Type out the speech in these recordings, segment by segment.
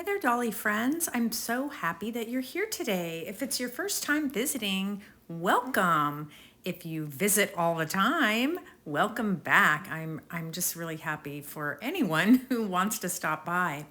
Hi there, Dolly friends. I'm so happy that you're here today. If it's your first time visiting, welcome. If you visit all the time, welcome back. I'm just really happy for anyone who wants to stop by.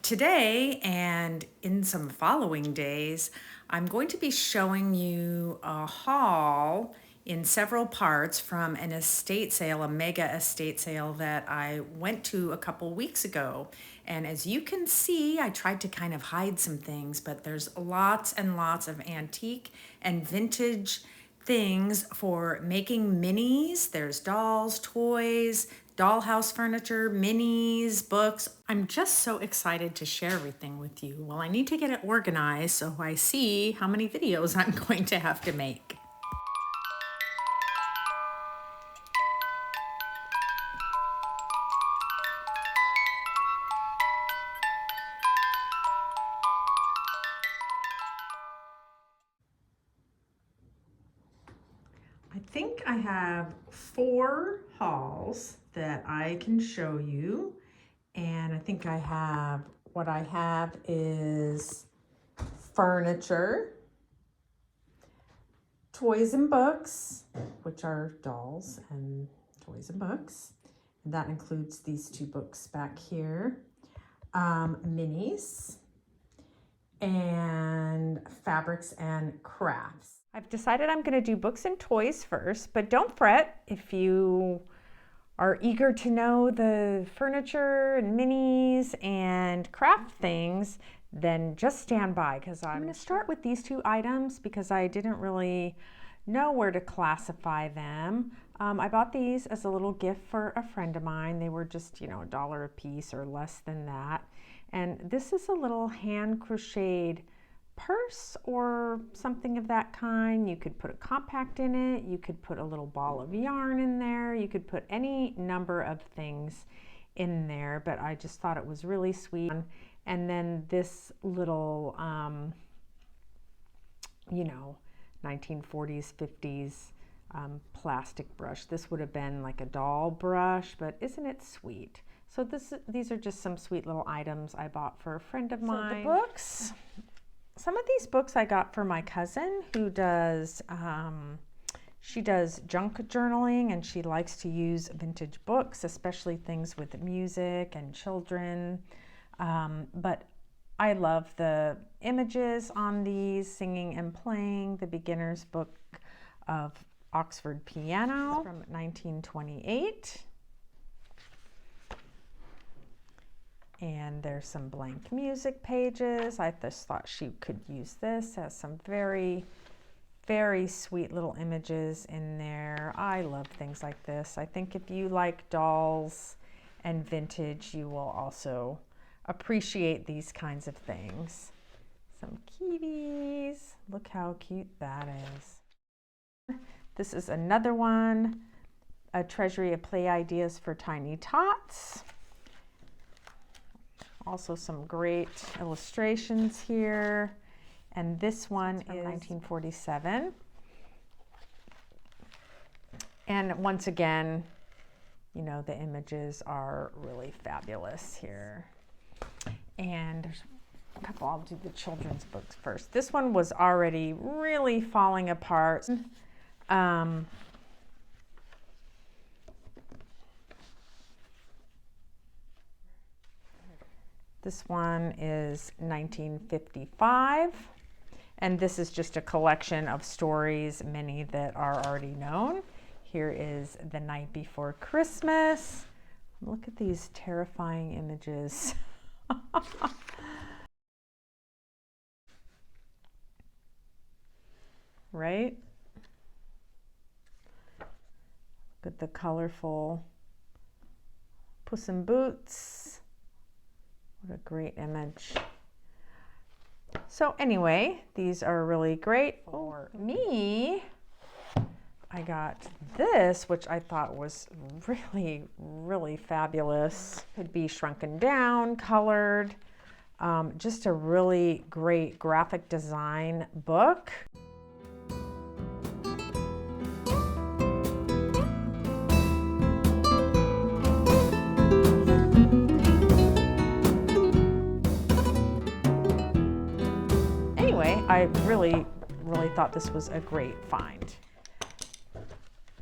Today and in some following days, I'm going to be showing you a haul in several parts from an estate sale, a mega estate sale that I went to a couple weeks ago. And as you can see, I tried to kind of hide some things, but there's lots and lots of antique and vintage things for making minis. There's dolls, toys, dollhouse furniture, minis, books. I'm just so excited to share everything with you. Well, I need to get it organized so I see how many videos I'm going to have to make. I think I have 4 hauls that I can show you, and I think what I have is furniture, toys and books, which are dolls and toys and books, and that includes these 2 books back here, minis, and fabrics and crafts. I've decided I'm going to do books and toys first, but don't fret if you are eager to know the furniture and minis and craft things, then just stand by, because I'm going to start with these 2 items because I didn't really know where to classify them. I bought these as a little gift for a friend of mine. They were just, $1 a piece or less than that. And this is a little hand crocheted purse or something of that kind. You could put a compact in it, you could put a little ball of yarn in there, you could put any number of things in there, but I just thought it was really sweet. And then this little 1940s 50s plastic brush. This would have been like a doll brush, but isn't it sweet? So these are just some sweet little items I bought for a friend of mine. So the books, some of these books I got for my cousin who does, she does junk journaling, and she likes to use vintage books, especially things with music and children. But I love the images on these, singing and playing, the beginner's book of Oxford piano from 1928. And there's some blank music pages. I just thought she could use this. Has some very, very sweet little images in there. I love things like this. I think if you like dolls and vintage, you will also appreciate these kinds of things. Some kitties. Look how cute that is. This is another one, a treasury of play ideas for tiny tots. Also some great illustrations here. And this one is 1947. And once again, the images are really fabulous here. And there's a couple, I'll do the children's books first. This one was already really falling apart. This one is 1955, and this is just a collection of stories, many that are already known. Here is The Night Before Christmas. Look at these terrifying images. Right? Look at the colorful Puss in Boots. What a great image. So anyway, these are really great. For me, I got this, which I thought was really, really fabulous. Could be shrunken down, colored, just a really great graphic design book. anyway, I really thought this was a great find.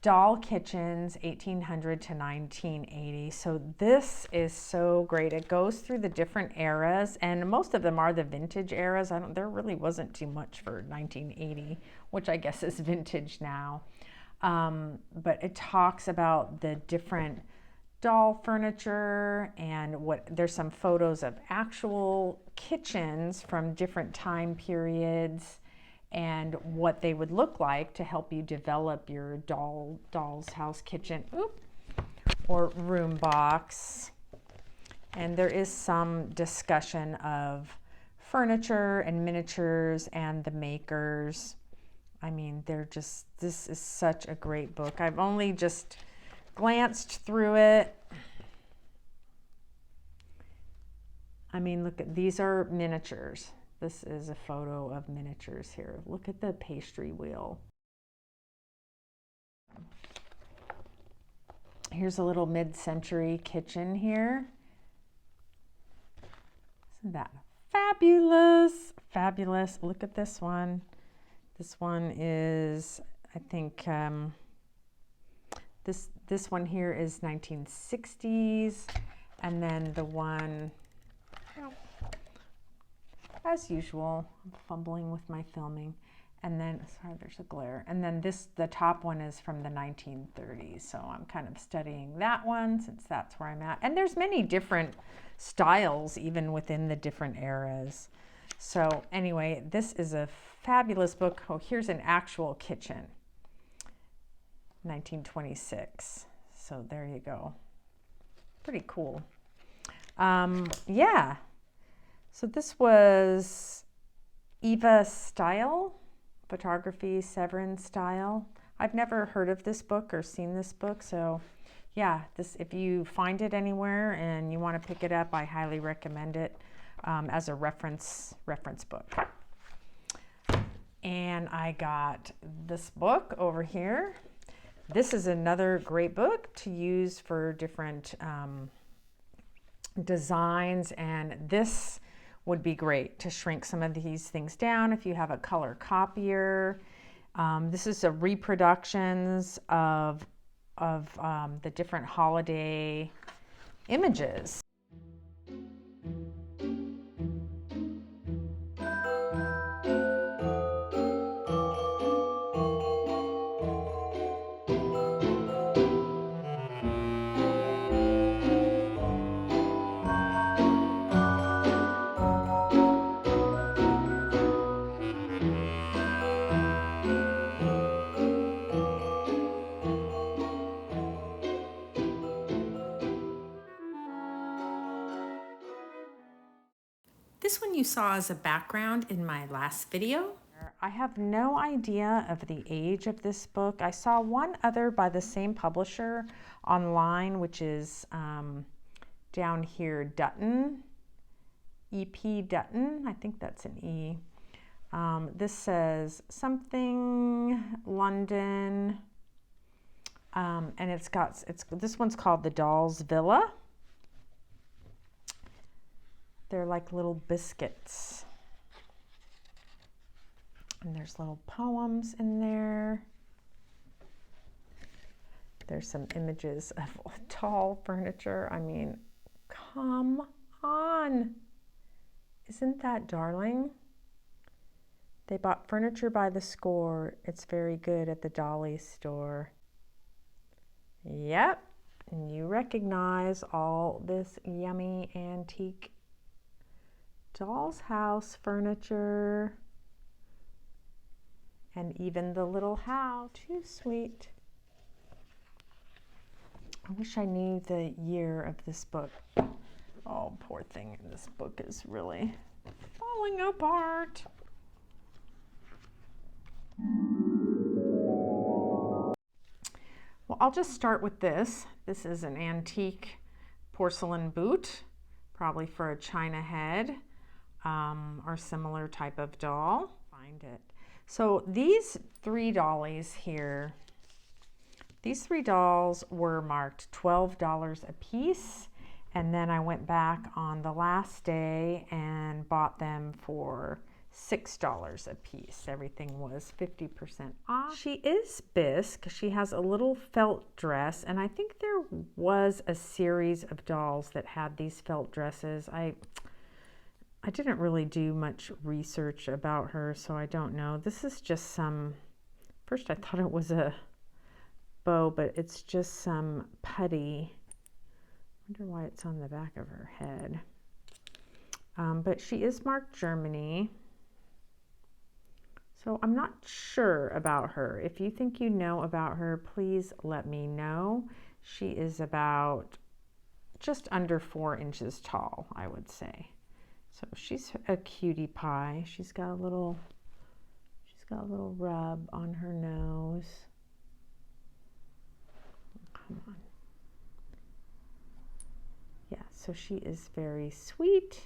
Doll Kitchens, 1800 to 1980. So this is so great. It goes through the different eras, and most of them are the vintage eras. There really wasn't too much for 1980, which I guess is vintage now. But it talks about the different doll furniture, and there's some photos of actual kitchens from different time periods and what they would look like to help you develop your doll's house kitchen or room box. And there is some discussion of furniture and miniatures and the makers. I mean, this is such a great book. I've only just glanced through it. I mean, look at these are miniatures. This is a photo of miniatures here. Look at the pastry wheel. Here's a little mid-century kitchen here. Isn't that fabulous? Fabulous. Look at this one. This one is, I think, this one here is 1960s, and then the one, as usual, I'm fumbling with my filming. And then, sorry, there's a glare. And then the top one is from the 1930s. So I'm kind of studying that one since that's where I'm at. And there's many different styles even within the different eras. So anyway, this is a fabulous book. Oh, here's an actual kitchen, 1926. So there you go. Pretty cool. Yeah. So this was Eva Style, Photography, Severin Style. I've never heard of this book or seen this book. So yeah, if you find it anywhere and you want to pick it up, I highly recommend it as a reference book. And I got this book over here. This is another great book to use for different designs, and this would be great to shrink some of these things down if you have a color copier. This is a reproductions of the different holiday images. This one you saw as a background in my last video. I have no idea of the age of this book. I saw one other by the same publisher online, which is down here, Dutton, E.P. Dutton. I think that's an E. This says something London, and this one's called The Doll's Villa. They're like little biscuits. And there's little poems in there. There's some images of tall furniture. I mean, come on. Isn't that darling? They bought furniture by the score. It's very good at the Dolly store. Yep, and you recognize all this yummy antique doll's house furniture, and even the little house. Too sweet. I wish I knew the year of this book. Oh, poor thing. This book is really falling apart. Well, I'll just start with this. This is an antique porcelain boot, probably for a china head. Or similar type of doll. Find it. So these three dollies here, these three dolls were marked $12 a piece, and then I went back on the last day and bought them for $6 a piece. Everything was 50% off. She is bisque. She has a little felt dress, and I think there was a series of dolls that had these felt dresses. I didn't really do much research about her, so I don't know. This is just some, first I thought it was a bow, but it's just some putty. I wonder why it's on the back of her head. But she is marked Germany. So I'm not sure about her. If you think you know about her, please let me know. She is about just under 4 inches tall, I would say. So she's a cutie pie. She's got a little rub on her nose. Come on. Yeah, so she is very sweet.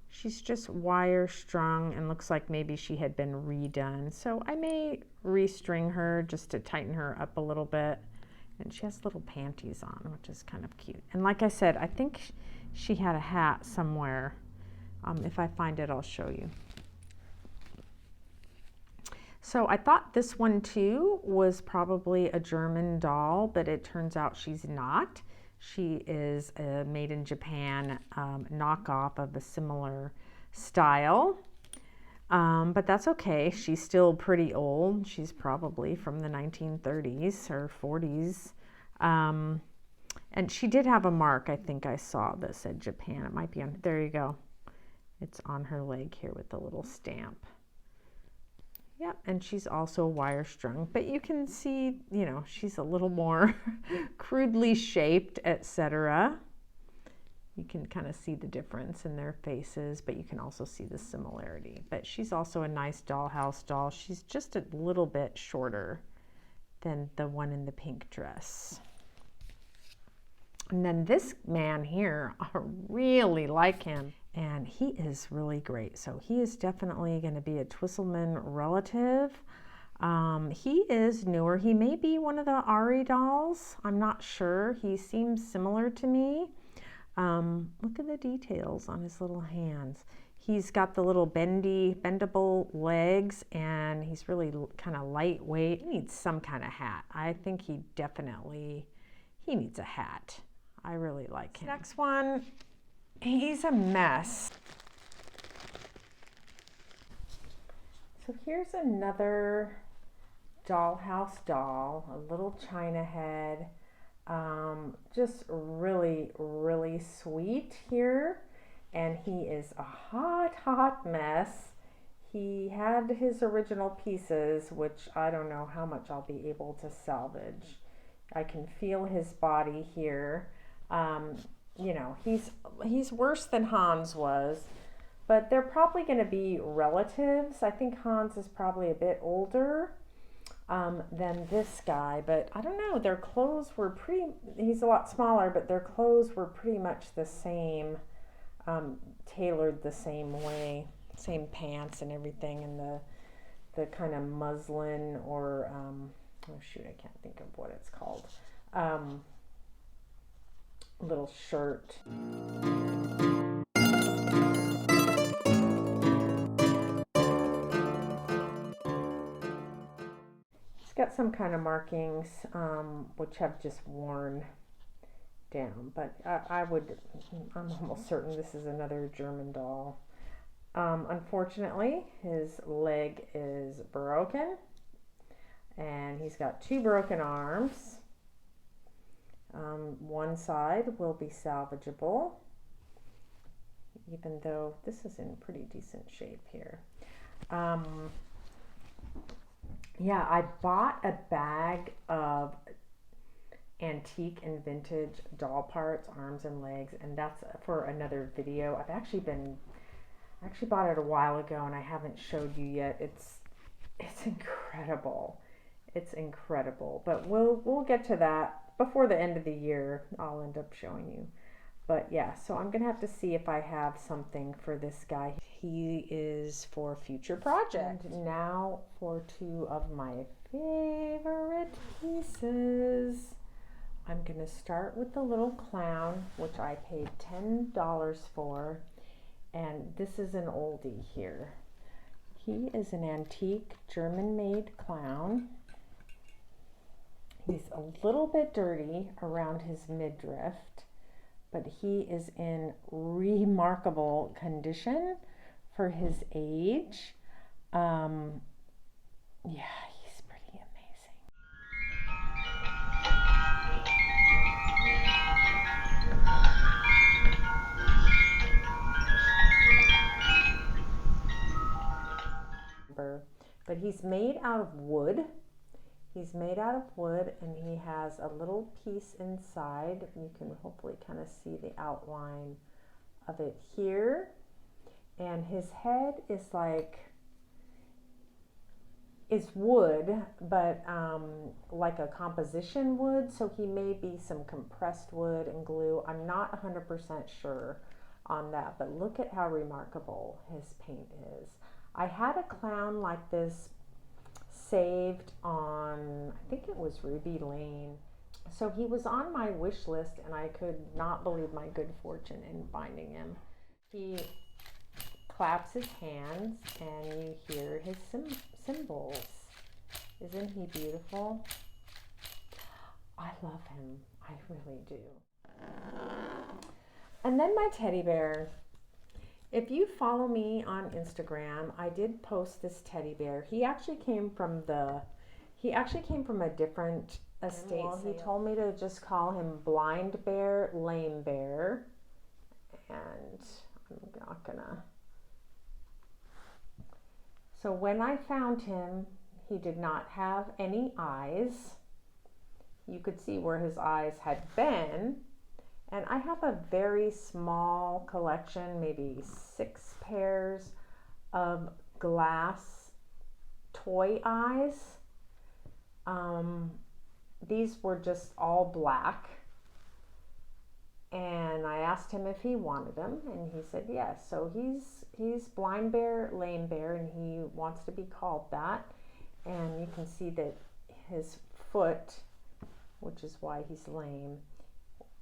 She's just wire strung and looks like maybe she had been redone. So I may restring her just to tighten her up a little bit. And she has little panties on, which is kind of cute. And like I said, I think she had a hat somewhere. If I find it, I'll show you. So I thought this one too was probably a German doll, but it turns out she's not. She is a made in Japan knockoff of a similar style, but that's okay. She's still pretty old. She's probably from the 1930s or 40s. And she did have a mark, I think I saw, that said Japan. It might be on, there you go. It's on her leg here with the little stamp. Yep, and she's also wire strung, but you can see, you know, she's a little more crudely shaped, etc. You can kind of see the difference in their faces, but you can also see the similarity. But she's also a nice dollhouse doll. She's just a little bit shorter than the one in the pink dress. And then this man here, I really like him. And he is really great. So he is definitely going to be a Twisselman relative. He is newer. He may be one of the Ari dolls. I'm not sure. He seems similar to me. Look at the details on his little hands. He's got the little bendable legs, and he's really kind of lightweight. He needs some kind of hat. I think he needs a hat. I really like him. Next one. He's a mess. So here's another dollhouse doll, a little china head. Just really, really sweet here. And he is a hot mess. He had his original pieces, which I don't know how much I'll be able to salvage. I can feel his body here. You know, he's worse than Hans was, but they're probably going to be relatives. I think Hans is probably a bit older than this guy, but I don't know. Their clothes were he's a lot smaller, but their clothes were pretty much the same, tailored the same way, same pants and everything, and the kind of muslin or, oh shoot, I can't think of what it's called. Little shirt. It's got some kind of markings, which have just worn down, but I'm almost certain this is another German doll. Unfortunately, his leg is broken, and he's got 2 broken arms. One side will be salvageable, even though this is in pretty decent shape here. Yeah, I bought a bag of antique and vintage doll parts, arms and legs, and that's for another video. I actually bought it a while ago and I haven't showed you yet. It's incredible. It's incredible, but we'll get to that. Before the end of the year, I'll end up showing you. But yeah, so I'm going to have to see if I have something for this guy. He is for future projects. And now for 2 of my favorite pieces. I'm going to start with the little clown, which I paid $10 for. And this is an oldie here. He is an antique German-made clown. He's a little bit dirty around his midriff, but he is in remarkable condition for his age. Yeah, he's pretty amazing. But he's made out of wood. He's made out of wood, and he has a little piece inside. You can hopefully kind of see the outline of it here. And his head is wood, but like a composition wood. So he may be some compressed wood and glue. I'm not 100% sure on that, but look at how remarkable his paint is. I had a clown like this saved on, I think it was Ruby Lane. So he was on my wish list, and I could not believe my good fortune in finding him. He claps his hands and you hear his cymbals. Isn't he beautiful? I love him. I really do. And then my teddy bear. If you follow me on Instagram, I did post this teddy bear. He actually came from a different estate. He told me to just call him blind bear, lame bear. And I'm not gonna. So when I found him, he did not have any eyes. You could see where his eyes had been. And I have a very small collection, maybe 6 pairs of glass toy eyes. These were just all black. And I asked him if he wanted them, and he said yes. So he's blind bear, lame bear, and he wants to be called that. And you can see that his foot, which is why he's lame,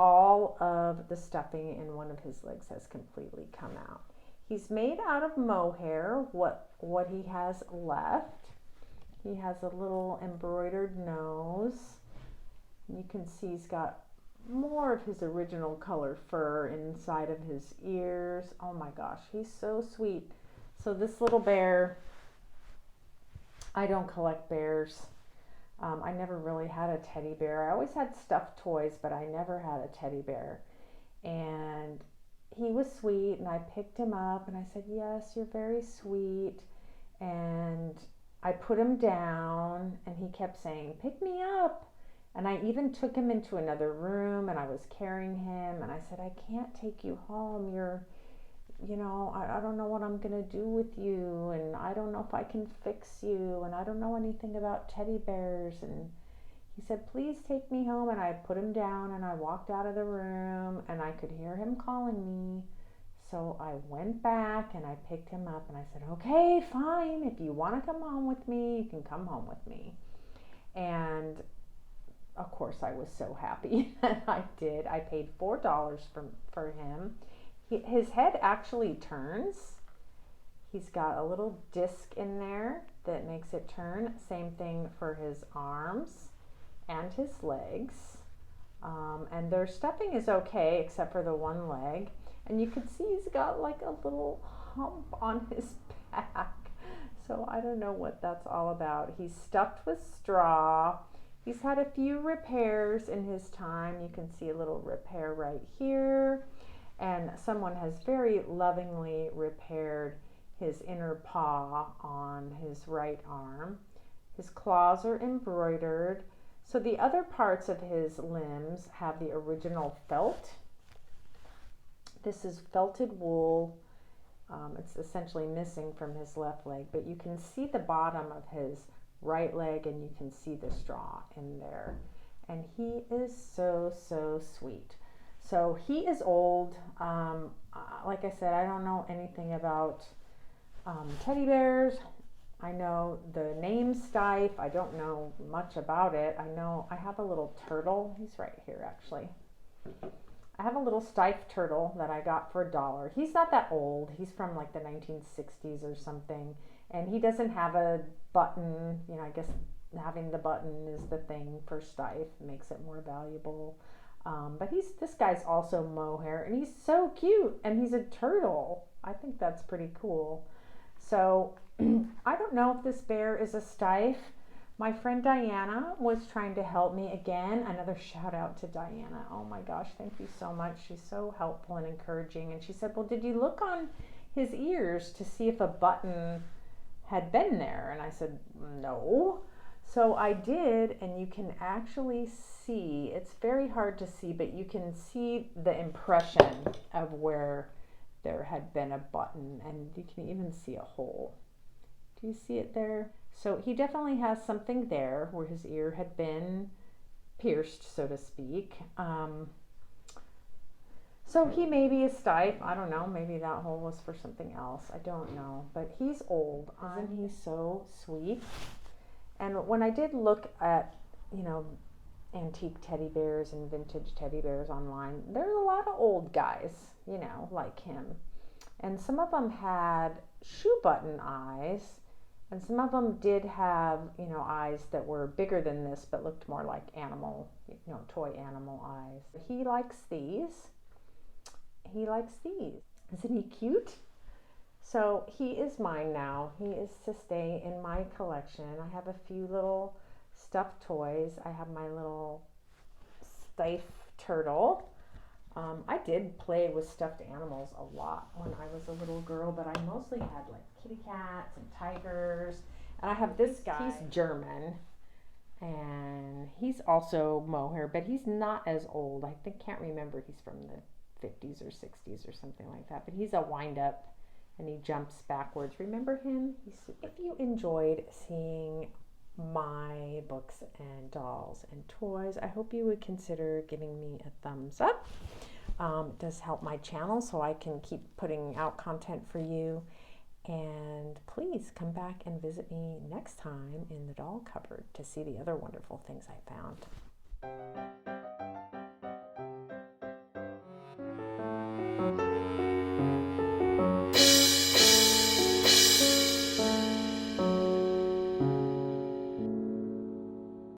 all of the stuffing in one of his legs has completely come out. He's made out of mohair, what he has left. He has a little embroidered nose. You can see he's got more of his original color fur inside of his ears. Oh my gosh, he's so sweet. So this little bear, I don't collect bears. I never really had a teddy bear. I always had stuffed toys, but I never had a teddy bear. And he was sweet, and I picked him up, and I said, yes, you're very sweet. And I put him down, and he kept saying, pick me up. And I even took him into another room, and I was carrying him, and I said, I can't take you home. I don't know what I'm going to do with you, and I don't know if I can fix you, and I don't know anything about teddy bears. And he said, please take me home. And I put him down, and I walked out of the room, and I could hear him calling me. So I went back, and I picked him up, and I said, okay, fine. If you want to come home with me, you can come home with me. And of course, I was so happy that I did. I paid $4 for him. His head actually turns. He's got a little disc in there that makes it turn. Same thing for his arms and his legs. And their stuffing is okay except for the one leg. And you can see he's got like a little hump on his back. So I don't know what that's all about. He's stuffed with straw. He's had a few repairs in his time. You can see a little repair right here. And someone has very lovingly repaired his inner paw on his right arm. His claws are embroidered. So the other parts of his limbs have the original felt. This is felted wool. It's essentially missing from his left leg, but you can see the bottom of his right leg, and you can see the straw in there. And he is so, so sweet. So he is old. Like I said, I don't know anything about teddy bears. I know the name Stife. I don't know much about it. I know I have a little turtle. He's right here, actually. I have a little Stife turtle that I got for $1. He's not that old. He's from like the 1960s or something. And he doesn't have a button. You know, I guess having the button is the thing for Stife. Makes it more valuable. But this guy's also mohair, and he's so cute. And he's a turtle. I think that's pretty cool. So I don't know if this bear is a Stife. My friend Diana was trying to help me again. Another shout out to Diana. Oh my gosh, thank you so much. She's so helpful and encouraging. And she said, well, did you look on his ears to see if a button had been there? And I said, no. So I did, and you can actually see, it's very hard to see, but you can see the impression of where there had been a button, and you can even see a hole. Do you see it there? So he definitely has something there where his ear had been pierced, so to speak. So he may be a Stife. I don't know. Maybe that hole was for something else. I don't know. But he's old. Isn't he so sweet? And when I did look at, you know, antique teddy bears and vintage teddy bears online, there's a lot of old guys, you know, like him. And some of them had shoe button eyes. And some of them did have, you know, eyes that were bigger than this, but looked more like animal, you know, toy animal eyes. He likes these. He likes these. Isn't he cute? So he is mine now. He is to stay in my collection. I have a few little stuffed toys. I have my little Stife turtle. I did play with stuffed animals a lot when I was a little girl, but I mostly had like kitty cats and tigers. And I have this guy. He's German, and he's also mohair, but he's not as old. I can't remember. He's from the 50s or 60s or something like that. But he's a wind-up, and he jumps backwards. Remember him? If you enjoyed seeing my books and dolls and toys, I hope you would consider giving me a thumbs up. It does help my channel so I can keep putting out content for you. And please come back and visit me next time in the doll cupboard to see the other wonderful things I found.